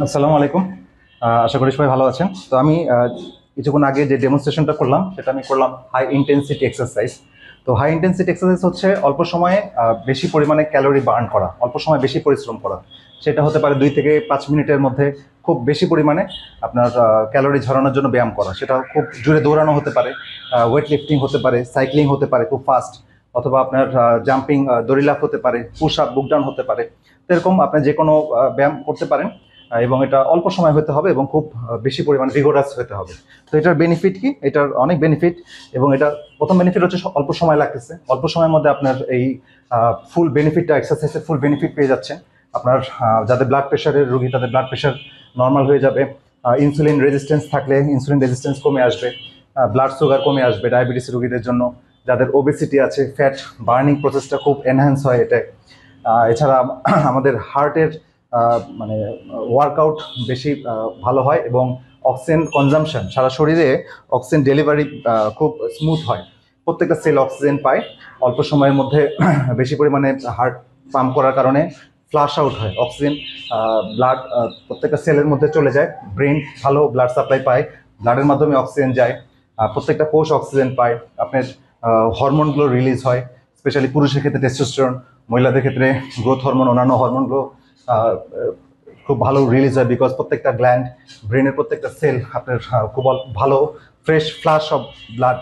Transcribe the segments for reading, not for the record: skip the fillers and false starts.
আসসালামু আলাইকুম। আশা করি সবাই ভালো আছেন। তো আমি কিছুক্ষণ আগে যে ডেমনস্ট্রেশনটা করলাম সেটা আমি করলাম হাই ইন্টেন্সিটি এক্সারসাইজ। তো হাই ইন্টেন্সিটি এক্সারসাইজ হচ্ছে অল্প সময়ে বেশি পরিমাণে ক্যালোরি বার্ন করা, অল্প সময় বেশি পরিশ্রম করা। সেটা হতে পারে 2 থেকে 5 মিনিটের মধ্যে খুব বেশি পরিমাণে আপনার ক্যালোরি ঝরানোর জন্য ব্যায়াম করা। সেটা খুব জোরে দৌড়ানো হতে পারে, ওয়েট লিফটিং হতে পারে, সাইক্লিং হতে পারে খুব ফাস্ট, অথবা আপনার জাম্পিং, দড়ি লাফ হতে পারে, পুশ আপ, বুক ডাউন হতে পারে। তো এরকম আপনি যে কোনো ব্যায়াম করতে পারেন, এবং এটা অল্প সময় হতে হবে এবং খুব বেশি পরিমাণে ভিগোরাস হতে হবে। তো এটার বেনিফিট কি? এটার অনেক বেনিফিট। এবং এটা প্রথম বেনিফিট হচ্ছে অল্প সময় লাগতেছে, অল্প সময়ের মধ্যে আপনার এই ফুল বেনিফিটটা, এক্সারসাইজের ফুল বেনিফিট পেয়ে যাচ্ছেন। আপনার যাদের ব্লাড প্রেশারের রোগী তাদের ব্লাড প্রেশার নর্মাল হয়ে যাবে। ইনসুলিন রেজিস্ট্যান্স থাকলে ইনসুলিন রেজিস্ট্যান্স কমে আসবে, ব্লাড সুগার কমে আসবে ডায়াবেটিস রোগীদের জন্য। যাদের ওবেসিটি আছে, ফ্যাট বার্নিং প্রসেসটা খুব এনহ্যান্স হয় এটা। এছাড়া আমাদের হার্টের মানে ওয়ার্কআউট বেশি ভালো হয়, এবং অক্সিজেন কনজামশন, সারা শরীরে অক্সিজেন ডেলিভারি খুব স্মুথ হয়। প্রত্যেকটা সেল অক্সিজেন পায় অল্প সময়ের মধ্যে। বেশি পরিমাণে হার্ট পাম্প করার কারণে ফ্লাশ আউট হয় অক্সিজেন, ব্লাড প্রত্যেকটা সেলের মধ্যে চলে যায়। ব্রেন ভালো ব্লাড সাপ্লাই পায়, ব্লাডের মাধ্যমে অক্সিজেন যায়, প্রত্যেকটা কোষ অক্সিজেন পায়। আপনার হরমোনগুলো রিলিজ হয়, স্পেশালি পুরুষের ক্ষেত্রে টেস্টোস্টেরন, মহিলাদের ক্ষেত্রে গ্রোথ হরমোন, অন্যান্য হরমোনগুলো খুব ভালো রিলিজ হয়। বিকজ প্রত্যেকটা গ্ল্যান্ড, ব্রেনের প্রত্যেকটা সেল আপনার খুব ভালো ফ্রেশ ফ্লাশ অফ ব্লাড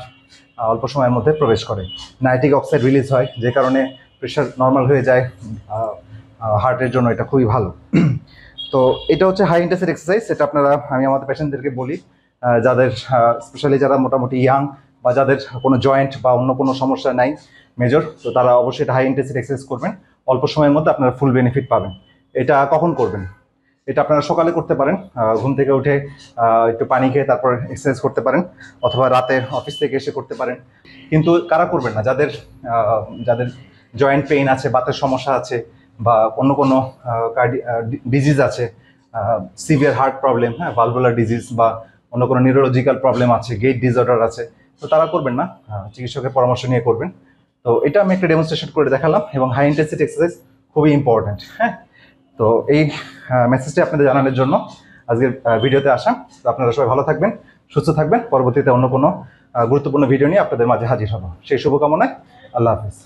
অল্প সময়ের মধ্যে প্রবেশ করে। নাইট্রিক অক্সাইড রিলিজ হয়, যে কারণে প্রেশার নর্মাল হয়ে যায়। হার্টের জন্য এটা খুবই ভালো। তো এটা হচ্ছে হাই ইন্টেন্সিটি এক্সারসাইজ। এটা আমি আমাদের পেশেন্টদেরকে বলি, যাদের স্পেশালি যারা মোটামুটি ইয়াং, বা যাদের কোনো জয়েন্ট বা অন্য কোনো সমস্যা নাই মেজর, তো তারা অবশ্যই এটা হাই ইন্টেন্সিটি এক্সারসাইজ করবেন। অল্প সময়ের মধ্যে আপনারা ফুল বেনিফিট পাবেন। এটা কখন করবেন? এটা আপনারা সকালে করতে পারেন, ঘুম থেকে উঠে একটু পানি খেয়ে তারপর এক্সারসাইজ করতে পারেন, অথবা রাতে অফিস থেকে এসে করতে পারেন। কিন্তু কারা করবেন না? যাদের যাদের জয়েন্ট পেইন আছে, বাতের সমস্যা আছে, বা অন্য কোনো ডিজিজ আছে, সিভিয়ার হার্ট প্রবলেম, হ্যাঁ, ভালভুলার ডিজিজ, বা অন্য কোনো নিউরোলজিক্যাল প্রবলেম আছে, গেট ডিসঅর্ডার আছে, তো তারা করবেন না, চিকিৎসকের পরামর্শ নিয়ে করবেন। তো এটা আমি একটা ডেমনস্ট্রেশন করে দেখালাম, এবং হাই ইন্টেন্সিটি এক্সারসাইজ খুবই ইম্পর্ট্যান্ট। হ্যাঁ, তো এই মেসেজটি আপনাদের জানানোর জন্য আজকের ভিডিওতে আসা। তো আপনারা সবাই ভালো থাকবেন, সুস্থ থাকবেন। পরবর্তীতে অন্য কোনো গুরুত্বপূর্ণ ভিডিও নিয়ে আপনাদের মাঝে হাজির হব, সেই শুভকামনায়। আল্লাহ হাফিজ।